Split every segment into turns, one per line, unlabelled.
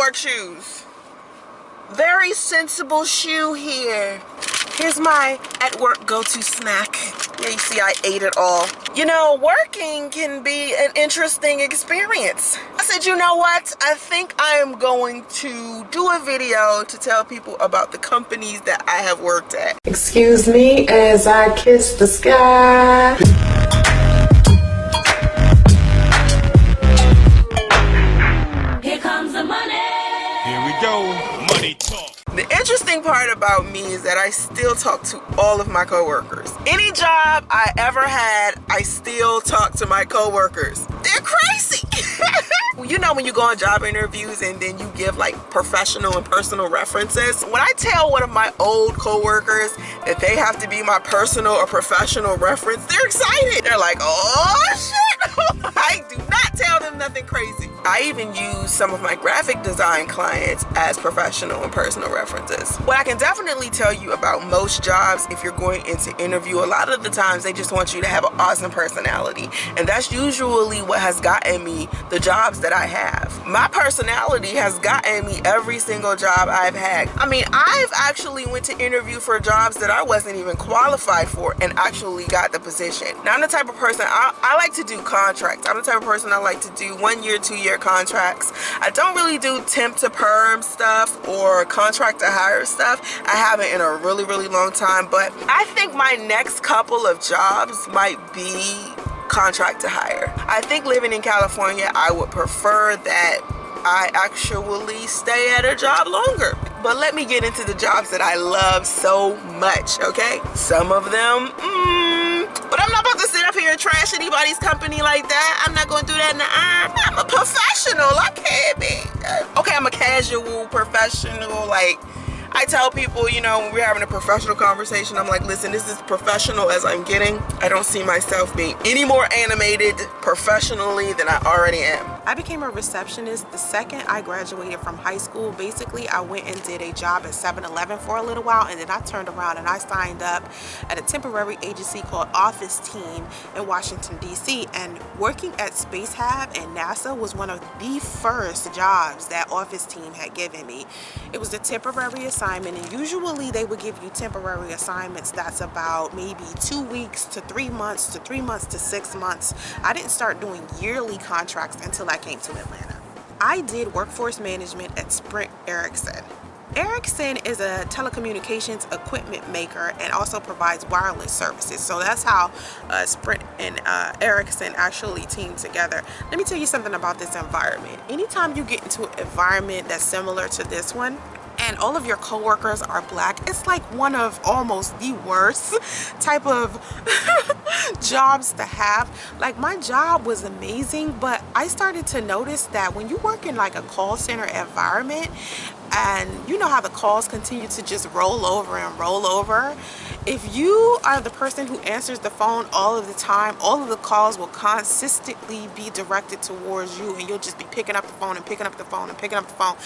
York shoes. Very sensible shoe here. Here's my at work go-to snack. Yeah, you see I ate it all. You know, working can be an interesting experience. I said, you know what? I think I am going to do a video to tell people about the companies that I have worked at. Excuse me as I kiss the sky.
Here comes the money.
Here we go. Money talk.
The interesting part about me is that I still talk to all of my coworkers. Any job I ever had, I still talk to my coworkers. They're crazy. You know when you go on job interviews and then you give like professional and personal references? When I tell one of my old coworkers that they have to be my personal or professional reference, they're excited. They're like, oh shit. I do not tell them nothing crazy. I even use some of my graphic design clients as professional and personal references. What I can definitely tell you about most jobs, if you're going into interview, a lot of the times they just want you to have an awesome personality. And that's usually what has gotten me the jobs that I have. My personality has gotten me every single job I've had. I mean, I've actually went to interview for jobs that I wasn't even qualified for and actually got the position. Now, I'm the type of person, I like to do contracts. I'm the type of person I like to do 1 year, 2 year contracts. I don't really do temp to perm stuff or contract to hire stuff. I haven't in a really, really long time, but I think my next couple of jobs might be contract to hire. I think living in California, I would prefer that I actually stay at a job longer. But let me get into the jobs that I love so much, okay? Some of them, but I'm not about to sit up here and trash anybody's company like that. I'm not gonna do that in the eye. I'm a professional, I can't be. Okay, I'm a casual professional, like, I tell people, you know, when we're having a professional conversation, I'm like, listen, this is professional as I'm getting. I don't see myself being any more animated professionally than I already am. I became a receptionist the second I graduated from high school. Basically, I went and did a job at 7-Eleven for a little while, and then I turned around and I signed up at a temporary agency called Office Team in Washington, D.C. And working at Space Hab and NASA was one of the first jobs that Office Team had given me. It was a temporary assignment, and usually they would give you temporary assignments that's about maybe 2 weeks to 3 months to 3 months to 6 months. I didn't start doing yearly contracts until I came to Atlanta. I did workforce management at Sprint Ericsson. Ericsson is a telecommunications equipment maker and also provides wireless services. So that's how Sprint and Ericsson actually team together. Let me tell you something about this environment. Anytime you get into an environment that's similar to this one, and all of your coworkers are black, it's like one of almost the worst type of jobs to have. Like, my job was amazing, but I started to notice that when you work in like a call center environment, and you know how the calls continue to just roll over and roll over, if you are the person who answers the phone all of the time, all of the calls will consistently be directed towards you, and you'll just be picking up the phone and picking up the phone and picking up the phone.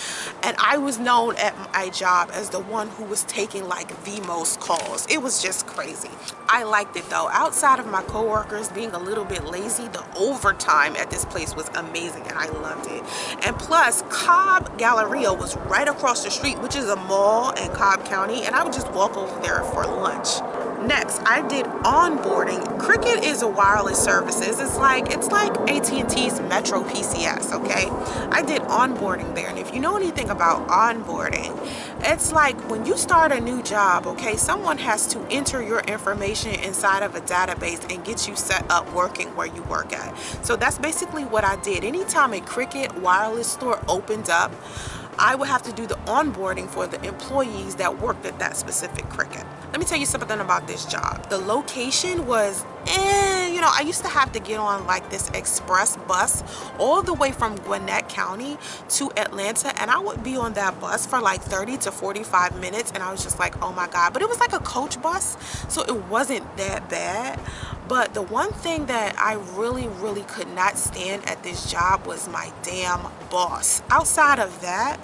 And I was known at my job as the one who was taking like the most calls. It was just crazy. I liked it though. Outside of my coworkers being a little bit lazy, the overtime at this place was amazing and I loved it. And plus, Cobb Galleria was right across the street, which is a mall in Cobb County, and I would just walk over there for lunch. Next, I did onboarding. Cricket is a wireless services. It's like AT&T's Metro PCS, okay? I did onboarding there, and if you know anything about onboarding, it's like when you start a new job, okay, someone has to enter your information inside of a database and get you set up working where you work at. So that's basically what I did. Anytime a Cricket wireless store opened up, I would have to do the onboarding for the employees that worked at that specific Cricket. Let me tell you something about this job. The location was, you know, I used to have to get on like this express bus all the way from Gwinnett County to Atlanta, and I would be on that bus for like 30 to 45 minutes, and I was just like, oh my God. But it was like a coach bus, so it wasn't that bad. But the one thing that I really, really could not stand at this job was my damn boss. Outside of that,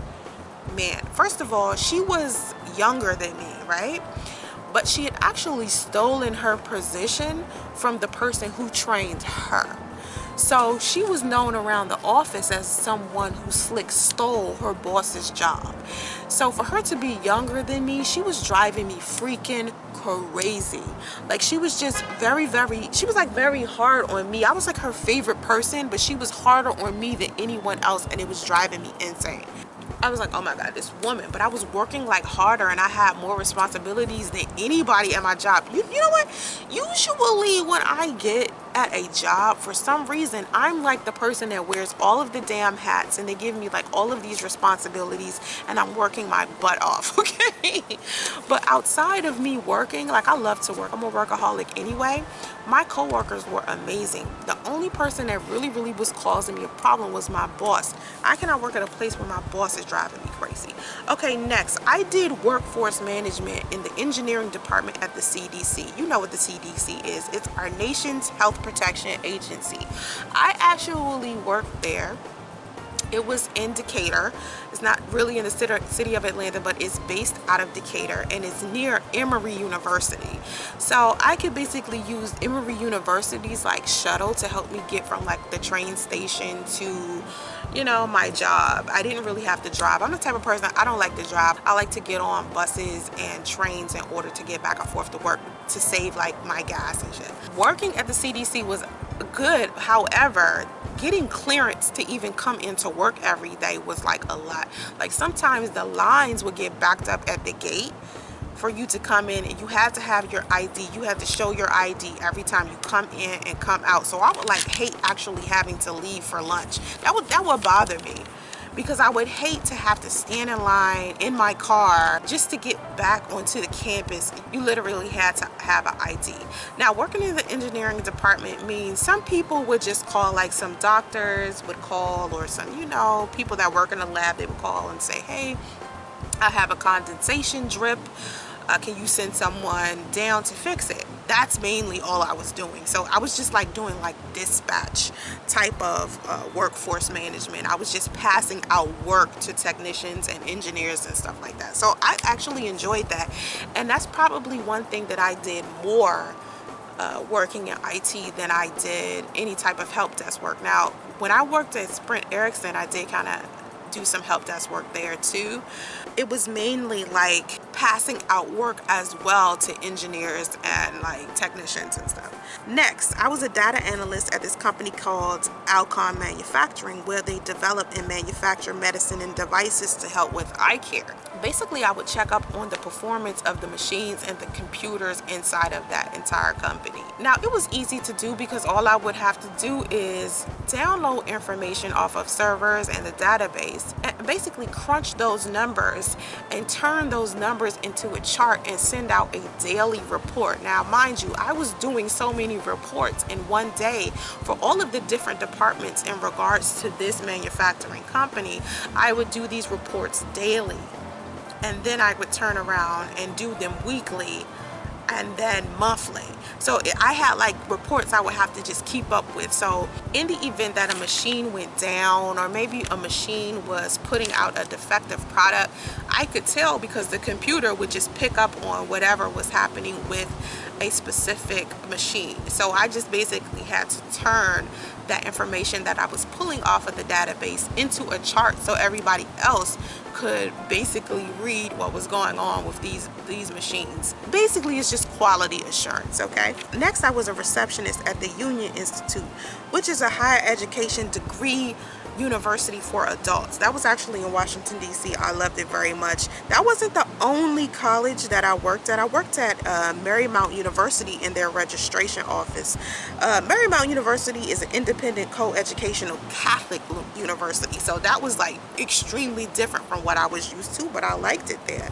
man, first of all, she was younger than me, right? But she had actually stolen her position from the person who trained her. So she was known around the office as someone who slick stole her boss's job. So for her to be younger than me, she was driving me freaking crazy. Like she was just she was like very hard on me. I was like her favorite person, but she was harder on me than anyone else, and it was driving me insane. I was like, oh my God, this woman. But I was working like harder, and I had more responsibilities than anybody at my job. You know what? Usually when I get at a job, for some reason, I'm like the person that wears all of the damn hats, and they give me like all of these responsibilities, and I'm working my butt off, okay? But outside of me working, like I love to work. I'm a workaholic anyway. My coworkers were amazing. The only person that really was causing me a problem was my boss. I cannot work at a place where my boss is driving me crazy. Okay, next, I did workforce management in the engineering department at the CDC. You know what the CDC is. It's our nation's health protection agency. I actually worked there. It was in Decatur. It's not really in the city of Atlanta, but it's based out of Decatur, and it's near Emory University. So I could basically use Emory University's like shuttle to help me get from like the train station to, you know, my job. I didn't really have to drive. I'm the type of person, I don't like to drive. I like to get on buses and trains in order to get back and forth to work to save like my gas and shit. Working at the CDC was good. However, getting clearance to even come into work every day was like a lot. Like sometimes the lines would get backed up at the gate for you to come in, and you had to have your ID. You had to show your ID every time you come in and come out. So I would like hate actually having to leave for lunch. That would bother me, because I would hate to have to stand in line in my car just to get back onto the campus. You literally had to have an ID. Now, working in the engineering department means some people would just call, like some doctors would call, or some, you know, people that work in the lab, they would call and say, hey, I have a condensation drip. Can you send someone down to fix it? That's mainly all I was doing. So I was just like doing like dispatch type of workforce management. I was just passing out work to technicians and engineers and stuff like that. So I actually enjoyed that. And that's probably one thing that I did more working in IT than I did any type of help desk work. Now, when I worked at Sprint Ericsson, I did kind of do some help desk work there too. It was mainly like passing out work as well to engineers and like technicians and stuff. Next, I was a data analyst at this company called Alcon Manufacturing, where they develop and manufacture medicine and devices to help with eye care. Basically, I would check up on the performance of the machines and the computers inside of that entire company. Now, it was easy to do because all I would have to do is download information off of servers and the database and basically crunch those numbers and turn those numbers into a chart and send out a daily report. Now, mind you, I was doing so many reports in one day for all of the different departments in regards to this manufacturing company. I would do these reports daily, and then I would turn around and do them weekly and then monthly. So I had like reports I would have to just keep up with. So in the event that a machine went down, or maybe a machine was putting out a defective product, I could tell because the computer would just pick up on whatever was happening with a specific machine. So I just basically had to turn that information that I was pulling off of the database into a chart so everybody else could basically read what was going on with these machines. Basically, it's just quality assurance, okay? Next, I was a receptionist at the Union Institute, which is a higher education degree university for adults. That was actually in Washington, D.C. I loved it very much. That wasn't the only college that I worked at. I worked at Marymount University in their registration office. Marymount University is an independent co-educational Catholic university, so that was like extremely different from what I was used to, but I liked it there.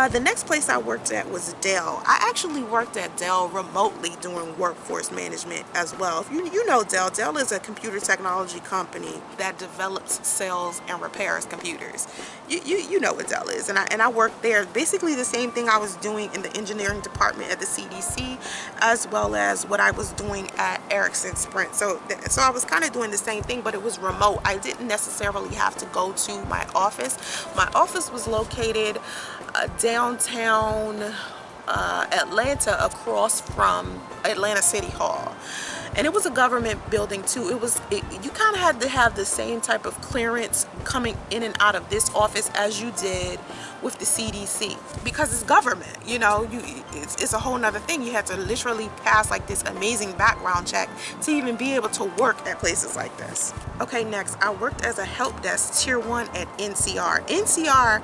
The next place I worked at was Dell. I actually worked at Dell remotely doing workforce management as well. If you know Dell, Dell is a computer technology company that develops, sells, and repairs computers. You know what Dell is, and I worked there. Basically the same thing I was doing in the engineering department at the CDC, as well as what I was doing at Ericsson Sprint. So I was kind of doing the same thing, but it was remote. I didn't necessarily have to go to my office. My office was located downtown Atlanta, across from Atlanta City Hall. And it was a government building too. You kind of had to have the same type of clearance coming in and out of this office as you did with the CDC, because it's government, you know. It's a whole nother thing. You had to literally pass like this amazing background check to even be able to work at places like this. Okay, next, I worked as a help desk tier 1 at NCR. NCR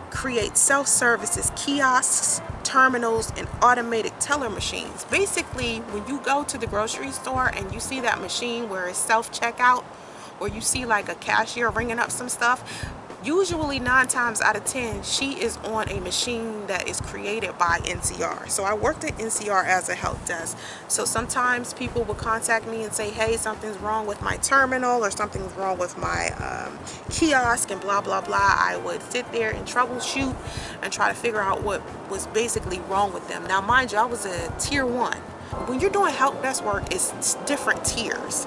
creates self-services, kiosks, terminals, and automated teller machines. Basically, when you go to the grocery store and you see that machine where it's self-checkout, or you see like a cashier ringing up some stuff, usually 9 times out of 10 she is on a machine that is created by NCR. So I worked at NCR as a help desk. So sometimes people would contact me and say, hey, something's wrong with my terminal, or something's wrong with my kiosk, and blah blah blah. I would sit there and troubleshoot and try to figure out what was basically wrong with them. Now mind you, I was a tier 1. When you're doing help desk work, it's different tiers.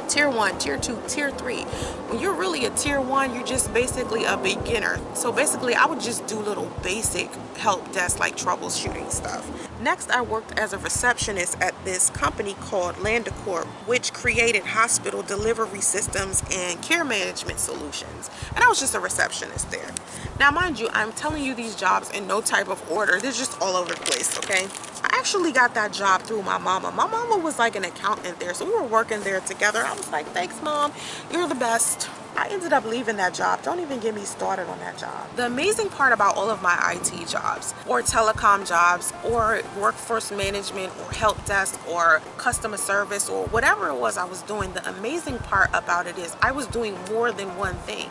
Tier 1, tier 2, tier 3. When you're really a tier 1, you're just basically a beginner. So basically I would just do little basic help desk like troubleshooting stuff. Next, I worked as a receptionist at this company called Landacorp, which created hospital delivery systems and care management solutions. And I was just a receptionist there. Now mind you, I'm telling you these jobs in no type of order. They're just all over the place, okay? I actually got that job through my mama. My mama was like an accountant there, so we were working there together. I was like, thanks mom, you're the best. I ended up leaving that job. Don't even get me started on that job. The amazing part about all of my IT jobs, or telecom jobs, or workforce management, or help desk, or customer service, or whatever it was I was doing, the amazing part about it is I was doing more than one thing,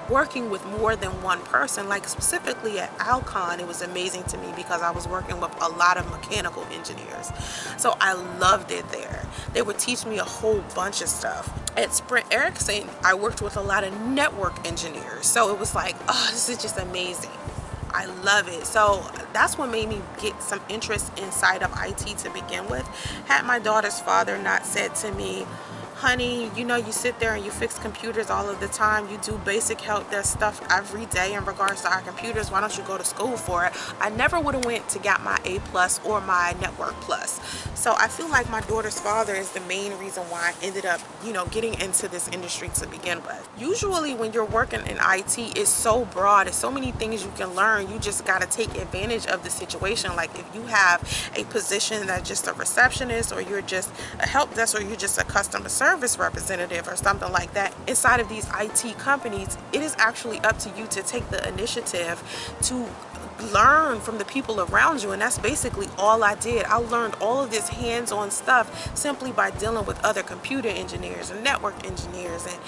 working with more than one person. Like specifically at Alcon, it was amazing to me because I was working with a lot of mechanical engineers. So I loved it there. They would teach me a whole bunch of stuff. At Sprint Ericsson, I worked with a lot of network engineers. So it was like, oh, this is just amazing. I love it. So that's what made me get some interest inside of IT to begin with. Had my daughter's father not said to me, honey, you know, you sit there and you fix computers all of the time. You do basic help desk stuff every day in regards to our computers. Why don't you go to school for it? I never would have went to get my A+ or my Network Plus. So I feel like my daughter's father is the main reason why I ended up, you know, getting into this industry to begin with. Usually when you're working in IT, it's so broad. There's so many things you can learn. You just got to take advantage of the situation. Like if you have a position that's just a receptionist, or you're just a help desk, or you're just a customer service representative or something like that inside of these IT companies, it is actually up to you to take the initiative to learn from the people around you. And that's basically all I did. I learned all of this hands-on stuff simply by dealing with other computer engineers and network engineers and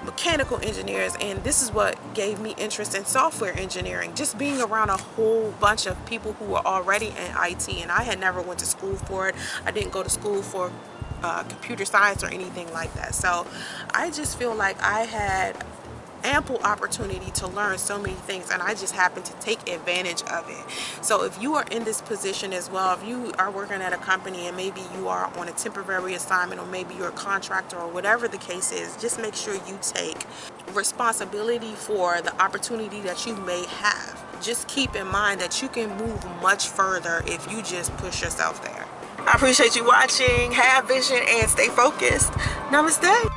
mechanical engineers, and this is what gave me interest in software engineering, just being around a whole bunch of people who were already in IT. And I had never went to school for it. I didn't go to school for computer science or anything like that. So I just feel like I had ample opportunity to learn so many things, and I just happened to take advantage of it. So if you are in this position as well, if you are working at a company and maybe you are on a temporary assignment, or maybe you're a contractor, or whatever the case is, just make sure you take responsibility for the opportunity that you may have. Just keep in mind that you can move much further if you just push yourself there. I appreciate you watching. Have vision and stay focused. Namaste.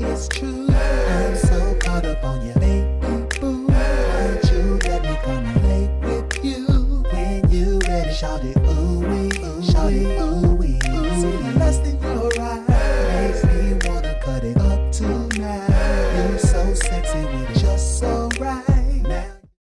It's true, I'm so caught up on you, baby boo. Won't you let me come and lay with you? When you ready, shout it, ooh, ooh, shout it, ooh.